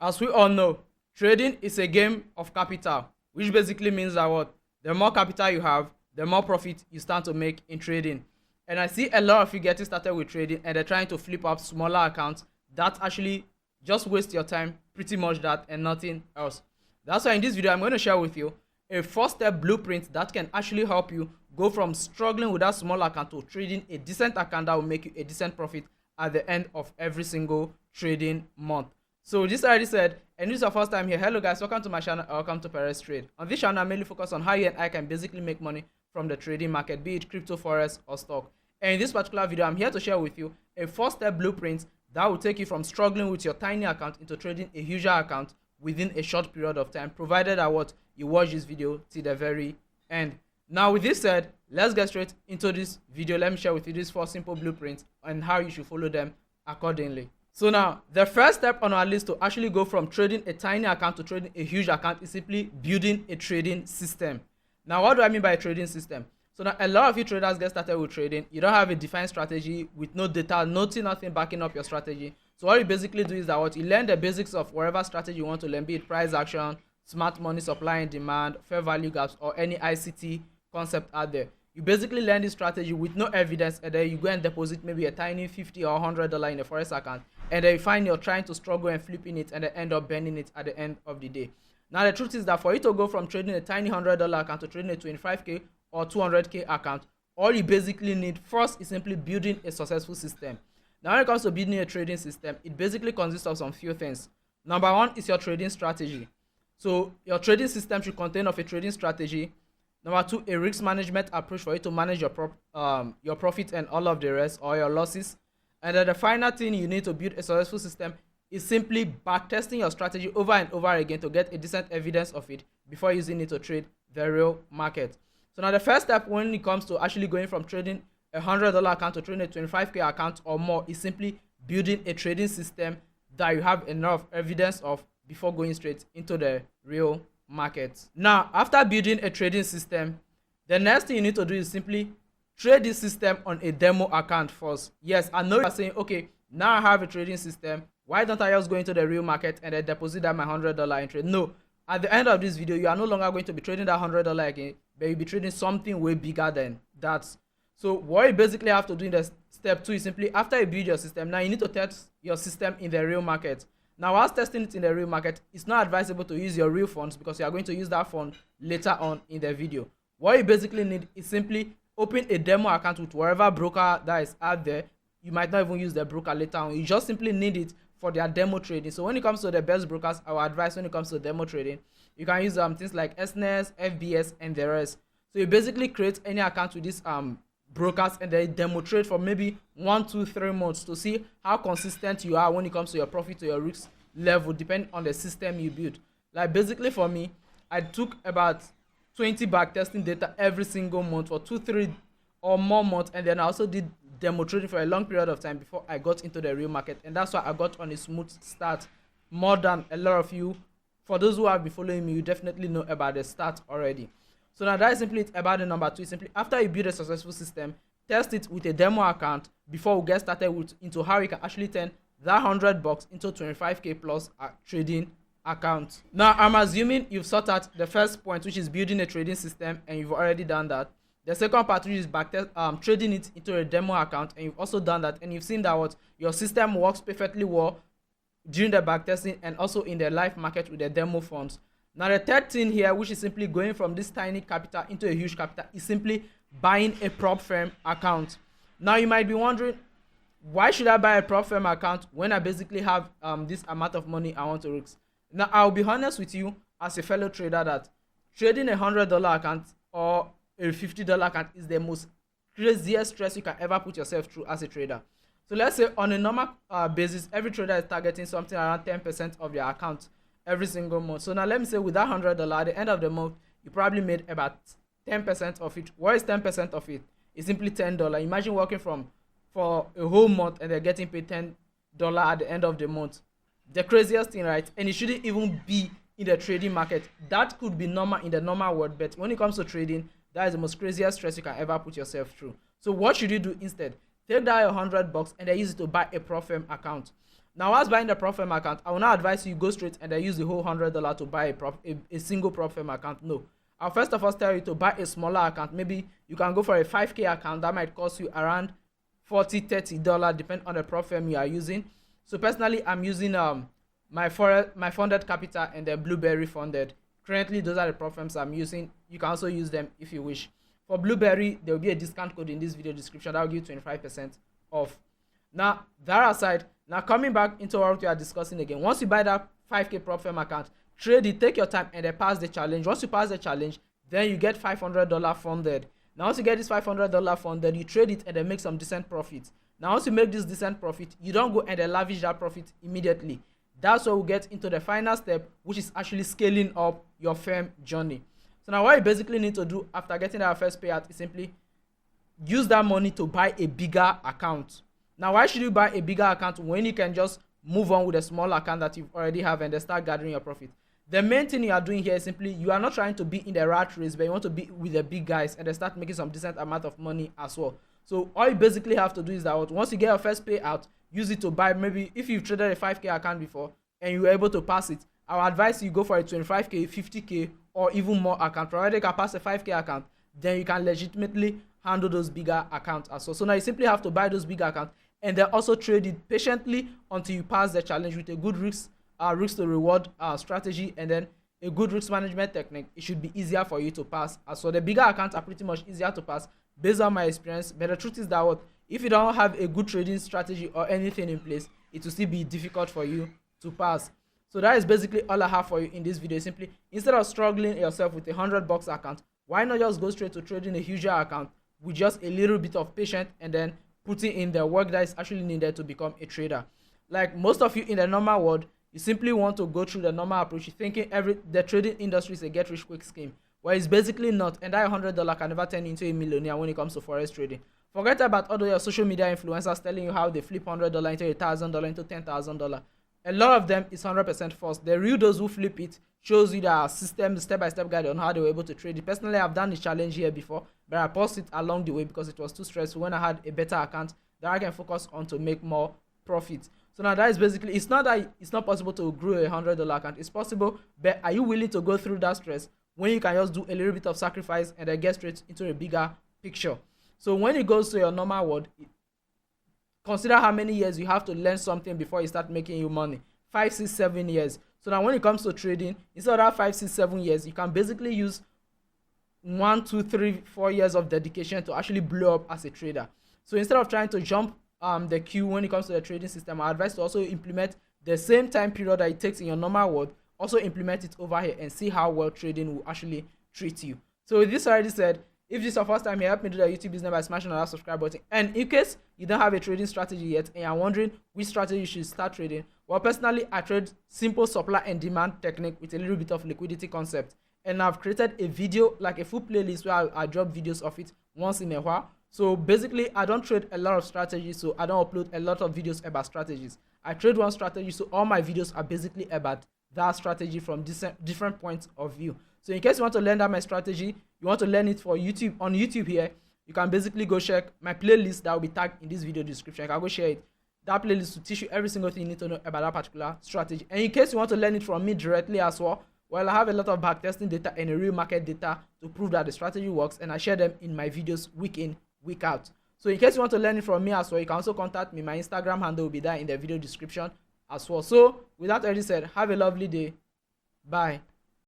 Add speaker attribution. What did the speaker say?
Speaker 1: As we all know, trading is a game of capital, which basically means that what? The more capital you have, the more profit you stand to make in trading. And I see a lot of you getting started with trading and they're trying to flip up smaller accounts that actually just waste your time, pretty much that and nothing else. That's why in this video, I'm going to share with you a 4-step blueprint that can actually help you go from struggling with that small account to trading a decent account that will make you a decent profit at the end of every single trading month. So this already said, and this is your first time here, hello guys, welcome to my channel, welcome to Perez Trade. On this channel, I mainly focus on how you and I can basically make money from the trading market, be it crypto, forex, or stock. And in this particular video, I'm here to share with you a 4-step blueprint that will take you from struggling with your tiny account into trading a huger account within a short period of time, provided that what you watch this video till the very end. Now with this said, let's get straight into this video. Let me share with you these 4 simple blueprints and how you should follow them accordingly. So now, the first step on our list to actually go from trading a tiny account to trading a huge account is simply building a trading system. Now, what do I mean by a trading system? So now, a lot of you traders get started with trading. You don't have a defined strategy with no data, nothing backing up your strategy. So what you basically do is that what you learn the basics of whatever strategy you want to learn, be it price action, smart money, supply and demand, fair value gaps, or any ICT concept out there. You basically learn this strategy with no evidence, and then you go and deposit maybe a tiny $50 or $100 in a forex account, and then you find you're trying to struggle and flipping it and then end up burning it at the end of the day. Now the truth is that for you to go from trading a tiny $100 account to trading a 25k or 200k account, all you basically need first is simply building a successful system. Now when it comes to building a trading system, it basically consists of some few things. Number one is your trading strategy. So your trading system should contain of a trading strategy. Number 2, a risk management approach for you to manage your profit and all of the rest, or your losses. And then the final thing you need to build a successful system is simply backtesting your strategy over and over again to get a decent evidence of it before using it to trade the real market. So now the first step when it comes to actually going from trading a $100 account to trading a 25k account or more is simply building a trading system that you have enough evidence of before going straight into the real market. Now, after building a trading system, the next thing you need to do is simply trade this system on a demo account first. Yes, I know you are saying, okay, now I have a trading system, why don't I just go into the real market and then deposit that my $100 in trade? No, at the end of this video, you are no longer going to be trading that $100 again, but you'll be trading something way bigger than that. So what you basically have to do in the step 2 is simply, after you build your system, now you need to test your system in the real market. Now, whilst testing it in the real market, it's not advisable to use your real funds because you are going to use that fund later on in the video. What you basically need is simply open a demo account with whatever broker that is out there. You might not even use the broker later on. You just simply need it for their demo trading. So when it comes to the best brokers, our advice when it comes to demo trading, you can use things like SNES, FBS, and the rest. So you basically create any account with these brokers and then demo trade for maybe 1, 2, 3 months to see how consistent you are when it comes to your profit to your risk level, depending on the system you build. Like basically for me, I took about 20 back testing data every single month for 2, 3 or more months, and then I also did demo trading for a long period of time before I got into the real market, and that's why I got on a smooth start more than a lot of you. For those who have been following me, you definitely know about the start already. So now that is simply it about the number 2. Simply after you build a successful system, test it with a demo account before we get started into how you can actually turn that $100 into 25k plus trading account. Now I'm assuming you've sorted out the first point, which is building a trading system, and you've already done that. The second part, which is trading it into a demo account, and you've also done that, and you've seen that what your system works perfectly well during the backtesting and also in the live market with the demo funds. Now the third thing here, which is simply going from this tiny capital into a huge capital, is simply buying a prop firm account. Now you might be wondering, why should I buy a prop firm account when I basically have this amount of money I want to risk? Now I'll be honest with you as a fellow trader that trading a $100 account or a $50 account is the most craziest stress you can ever put yourself through as a trader. So let's say on a normal basis, every trader is targeting something around 10% of their account every single month. So now let me say with that $100 at the end of the month, you probably made about 10% of it. What is 10% of it? It's simply $10. Imagine working for a whole month and they're getting paid $10 at the end of the month. The craziest thing, right? And it shouldn't even be in the trading market. That could be normal in the normal world, but when it comes to trading, that is the most craziest stress you can ever put yourself through. So what should you do instead? Take that $100 and then use it to buy a prop firm account. Now, as buying the prop firm account, I will not advise you go straight and then use the whole $100 to buy a single prop firm account. No, I'll first of all tell you to buy a smaller account. Maybe you can go for a 5K account that might cost you around $40-$30 depending on the prop firm you are using. So personally, I'm using my funded capital and the Blueberry funded. Currently, those are the prop firms I'm using. You can also use them if you wish. For Blueberry, there will be a discount code in this video description that will give you 25% off. Now, that aside, now coming back into what we are discussing again, once you buy that 5K prop firm account, trade it, take your time, and then pass the challenge. Once you pass the challenge, then you get $500 funded. Now, once you get this $500 funded, you trade it and then make some decent profit. Now, once you make this decent profit, you don't go and then lavish that profit immediately. That's where we get into the final step, which is actually scaling up your firm journey. So now what you basically need to do after getting that first payout is simply use that money to buy a bigger account. Now, why should you buy a bigger account when you can just move on with a small account that you already have and then start gathering your profit? The main thing you are doing here is simply you are not trying to be in the rat race, but you want to be with the big guys and then start making some decent amount of money as well. So all you basically have to do is that once you get your first payout, use it to buy. Maybe if you've traded a 5K account before and you were able to pass it, I would advise you go for a 25K, 50K, or even more account. Provided you can pass a 5K account, then you can legitimately handle those bigger accounts as well. So now you simply have to buy those bigger accounts and then also trade it patiently until you pass the challenge with a good risk to reward strategy and then a good risk management technique. It should be easier for you to pass. So the bigger accounts are pretty much easier to pass based on my experience. But the truth is that if you don't have a good trading strategy or anything in place, it will still be difficult for you to pass. So that is basically all I have for you in this video. Simply, instead of struggling yourself with a $100 account, why not just go straight to trading a huger account with just a little bit of patience and then putting in the work that is actually needed to become a trader? Like most of you in the normal world, you simply want to go through the normal approach, thinking the trading industry is a get rich quick scheme, where it's basically not, and that $100 can never turn into a millionaire when it comes to forex trading. Forget about all your social media influencers telling you how they flip $100 into $1,000 into $10,000. A lot of them is 100% false. The real those who flip it shows you the system, step-by-step guide on how they were able to trade it. Personally, I've done the challenge here before, but I paused it along the way because it was too stressful. When I had a better account that I can focus on to make more profit. So now that is basically, it's not that it's not possible to grow a $100 account. It's possible, but are you willing to go through that stress when you can just do a little bit of sacrifice and then get straight into a bigger picture? So when it goes to your normal world, consider how many years you have to learn something before you start making you money. 5, 6, 7 years. So now when it comes to trading, instead of that 5, 6, 7 years, you can basically use 1, 2, 3, 4 years of dedication to actually blow up as a trader. So instead of trying to jump the queue when it comes to the trading system, I advise to also implement the same time period that it takes in your normal world. Also implement it over here and see how well trading will actually treat you. So with this already said, if this is your first time here, help me do the YouTube business by smashing on that subscribe button. And in case you don't have a trading strategy yet and you're wondering which strategy you should start trading, well, personally, I trade simple supply and demand technique with a little bit of liquidity concept. And I've created a video, like a full playlist where I drop videos of it once in a while. So basically, I don't trade a lot of strategies, so I don't upload a lot of videos about strategies. I trade one strategy, so all my videos are basically about that strategy from different points of view. So in case you want to learn that my strategy, you want to learn it for YouTube, on YouTube here, you can basically go check my playlist that will be tagged in this video description. You can go share it. That playlist will teach you every single thing you need to know about that particular strategy. And in case you want to learn it from me directly as well, well, I have a lot of backtesting data and a real market data to prove that the strategy works, and I share them in my videos week in, week out. So in case you want to learn it from me as well, you can also contact me. My Instagram handle will be there in the video description as well. So with that already said, have a lovely day. Bye.